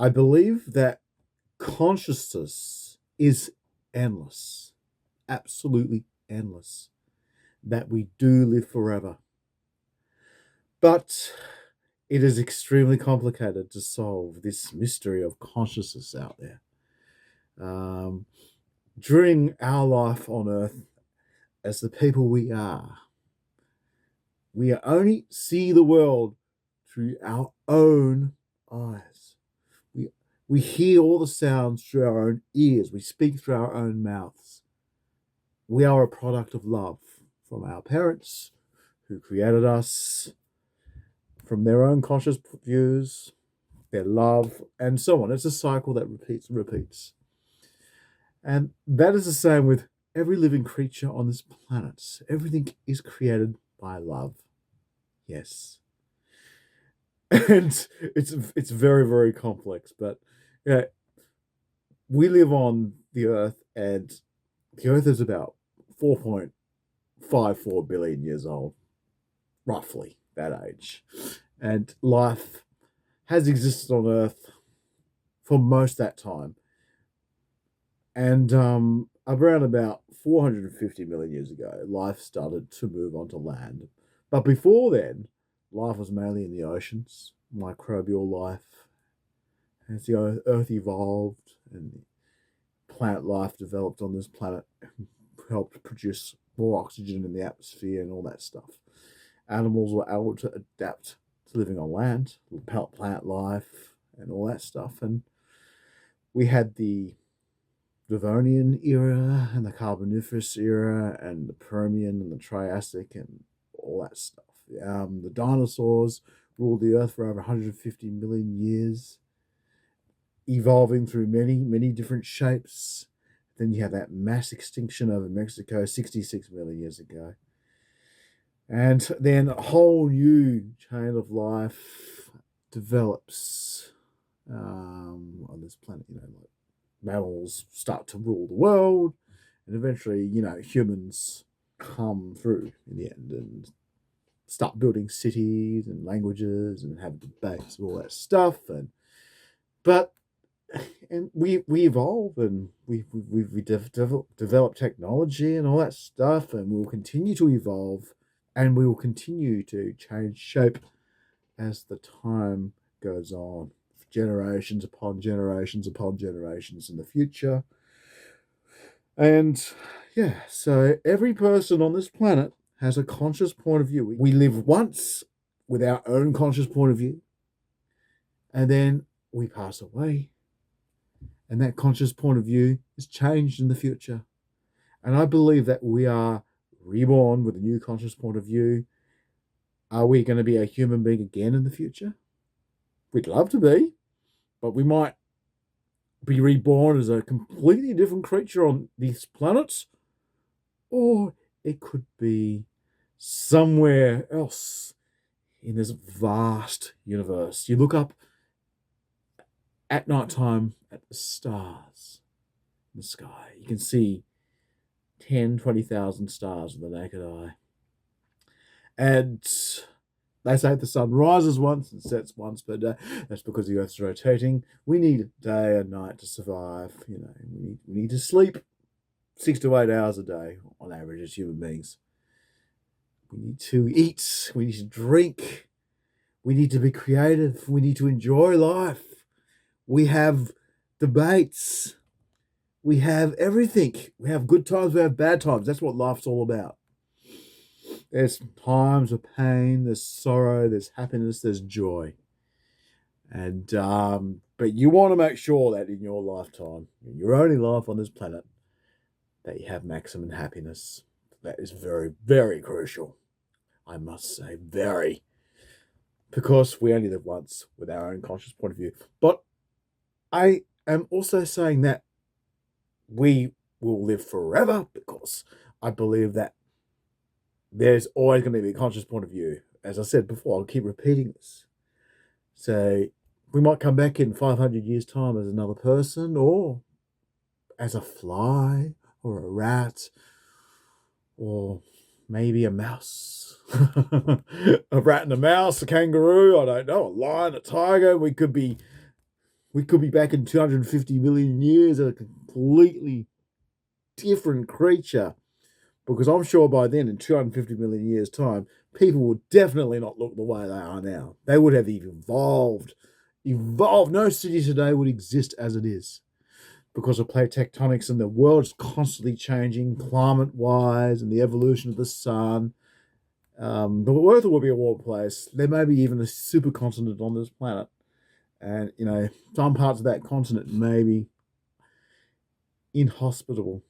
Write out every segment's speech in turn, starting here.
I believe that consciousness is endless, absolutely endless, that we do live forever. But it is extremely complicated to solve this mystery of consciousness out there. Um, During our life on earth, as the people we only see the world through our own eyes. We, we hear all the sounds through our own ears. We speak through our own mouths. We are a product of love from our parents who created us, from their own conscious views, their love, and so on. It's a cycle that repeats and repeats. And that is the same with every living creature on this planet. Everything is created by love. Yes. And it's very, very complex. But yeah, we live on the Earth, and the Earth is about 4.54 billion years old, roughly that age. And life has existed on Earth for most of that time. And around about 450 million years ago, life started to move onto land. But before then, life was mainly in the oceans, microbial life. As the Earth evolved and plant life developed on this planet, helped produce more oxygen in the atmosphere and all that stuff. Animals were able to adapt to living on land, plant life, and all that stuff. And we had the Devonian era and the Carboniferous era and the Permian and the Triassic and all that stuff. The dinosaurs ruled the earth for over 150 million years, evolving through many, many different shapes. Then you have that mass extinction over Mexico 66 million years ago. And then a whole new chain of life develops on this planet. Like mammals start to rule the world, and eventually, humans come through in the end and start building cities and languages and have debates and all that stuff. And we evolve, and we develop technology and all that stuff, and we will continue to evolve, and we will continue to change shape as the time goes on, generations upon generations upon generations in the future. And yeah, so every person on this planet has a conscious point of view. We live once with our own conscious point of view, and then we pass away, and that conscious point of view is changed in the future. And I believe that we are reborn with a new conscious point of view. Are we going to be a human being again in the future? We'd love to be, but we might be reborn as a completely different creature on these planets, or it could be somewhere else in this vast universe. You look up at night time at the stars in the sky. You can see 10, 20,000 stars with the naked eye. And they say the sun rises once and sets once per day. That's because the Earth's rotating. We need day and night to survive. We need to sleep 6 to 8 hours a day on average as human beings. We need to eat. We need to drink. We need to be creative. We need to enjoy life. We have debates. We have everything. We have good times. We have bad times. That's what life's all about. There's times of pain, there's sorrow, there's happiness, there's joy. And but you want to make sure that in your lifetime, in your only life on this planet, that you have maximum happiness. That is very, very crucial. I must say, very. Because we only live once with our own conscious point of view. But I am also saying that we will live forever, because I believe that there's always going to be a conscious point of view. As I said before, I'll keep repeating this. So we might come back in 500 years' time as another person, or as a fly, or a rat, or maybe a mouse. A rat and a mouse, a kangaroo, I don't know, a lion, a tiger. We could be We could be back in 250 million years a completely different creature. Because I'm sure by then, in 250 million years' time, people would definitely not look the way they are now. They would have evolved. Evolved. No city today would exist as it is because of plate tectonics, and the world's constantly changing climate wise and the evolution of the sun. The Earth will be a warm place. There may be even a supercontinent on this planet. And, some parts of that continent may be inhospitable.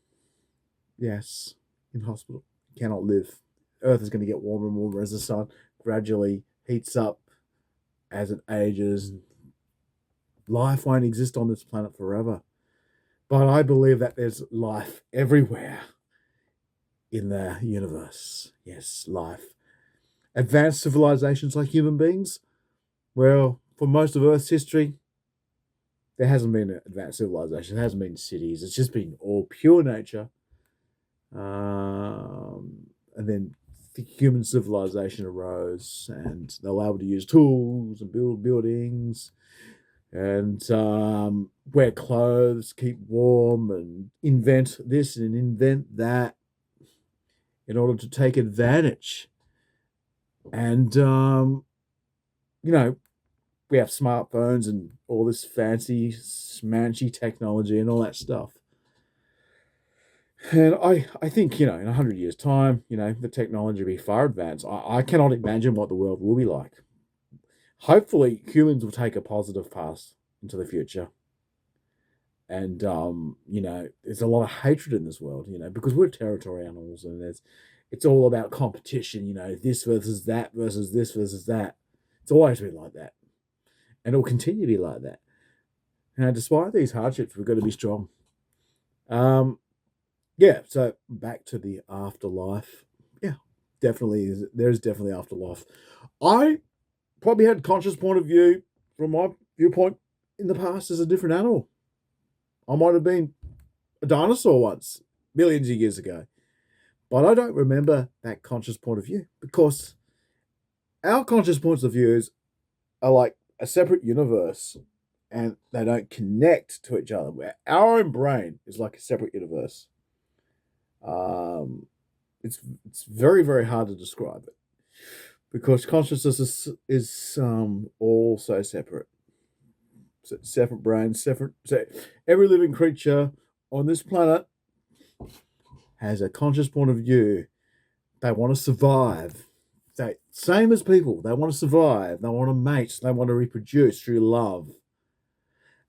Yes, inhospitable. Cannot live. Earth is going to get warmer and warmer as the sun gradually heats up as it ages. Life won't exist on this planet forever. But I believe that there's life everywhere in the universe. Yes, life. Advanced civilizations like human beings, well, for most of Earth's history, there hasn't been an advanced civilization. There hasn't been cities. It's just been all pure nature. And then the human civilization arose, and they were able to use tools and build buildings and wear clothes, keep warm, and invent this and invent that in order to take advantage. And, we have smartphones and all this fancy, smanchy technology and all that stuff. And I think, in 100 years' time, the technology will be far advanced. I cannot imagine what the world will be like. Hopefully, humans will take a positive path into the future. And, there's a lot of hatred in this world, because we're territory animals, and it's all about competition, this versus that versus this versus that. It's always been like that. And it'll continue to be like that. And despite these hardships, we've got to be strong. Yeah, so back to the afterlife. Yeah, definitely, there's definitely afterlife. I probably had a conscious point of view from my viewpoint in the past as a different animal. I might have been a dinosaur once, millions of years ago. But I don't remember that conscious point of view because our conscious points of views are like a separate universe and they don't connect to each other. Where our own brain is like a separate universe. Um, it's very, very hard to describe it because consciousness is all so separate. So separate brains, separate. So every living creature on this planet has a conscious point of view. They want to survive. Same as people. They want to survive. They want to mate. They want to reproduce through love.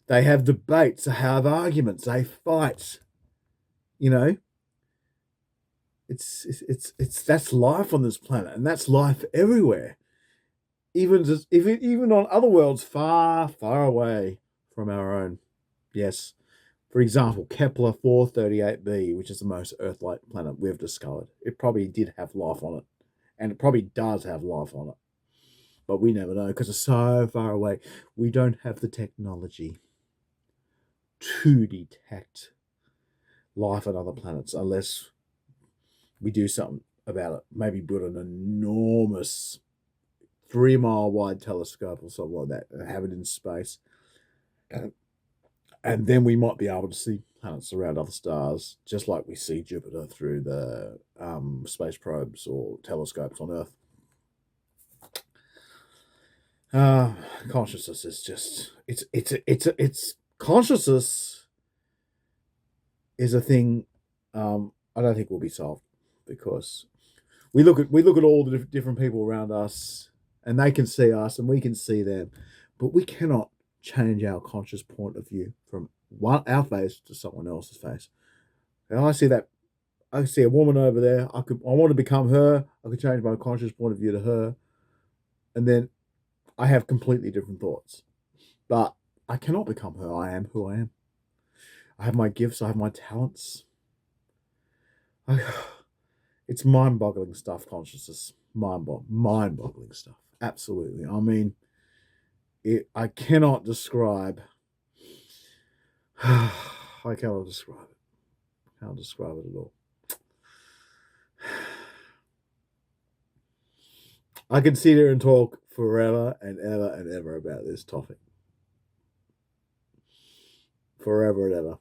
They have debates. They have arguments. They fight. You know, it's that's life on this planet, and that's life everywhere. Even on other worlds far, far away from our own. Yes. For example, Kepler 438b, which is the most Earth-like planet we've discovered. It probably did have life on it, and it probably does have life on it. But we never know because it's so far away. We don't have the technology to detect life on other planets unless we do something about it. Maybe build an enormous 3 mile wide telescope or something like that and have it in space. And then we might be able to see planets around other stars, just like we see Jupiter through the space probes or telescopes on Earth. Consciousness is just it's consciousness is a thing. I don't think will be solved because we look at all the different people around us, and they can see us, and we can see them, but we cannot change our conscious point of view from our face to someone else's face. And I see a woman over there. I want to become her. I could change my conscious point of view to her, and then I have completely different thoughts. But I cannot become her. I am who I am. I have my gifts. I have my talents. It's mind-boggling stuff. Consciousness, mind-boggling stuff. Absolutely. I mean, I cannot describe. I cannot describe it. I can't describe it at all. I could sit here and talk forever and ever and ever about this topic. forever and ever.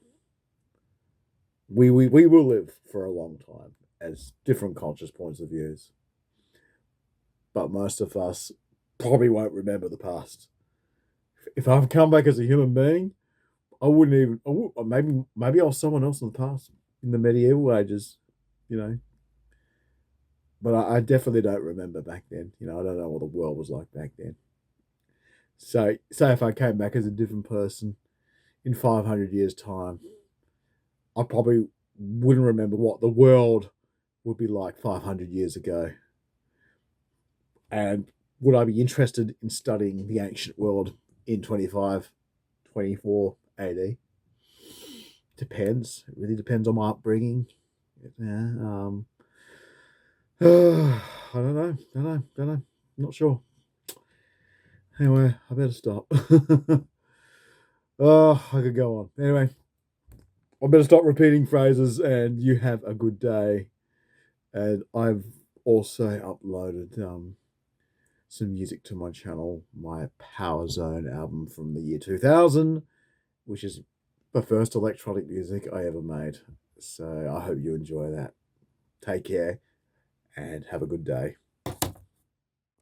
We will live for a long time as different conscious points of views, but most of us probably won't remember the past. If I've come back as a human being, I wouldn't even. Maybe I was someone else in the past, in the medieval ages, you know. But I definitely don't remember back then. You know, I don't know what the world was like back then. So, say if I came back as a different person in 500 years' time, I probably wouldn't remember what the world would be like 500 years ago. And would I be interested in studying the ancient world in 25, 24 AD? Depends. It really depends on my upbringing. Yeah. I don't know. Don't know. Not sure. Anyway, I better stop. Oh, I could go on. Anyway, I better stop repeating phrases and you have a good day. And I've also uploaded some music to my channel, my Power Zone album from the year 2000, which is the first electronic music I ever made. So I hope you enjoy that. Take care and have a good day.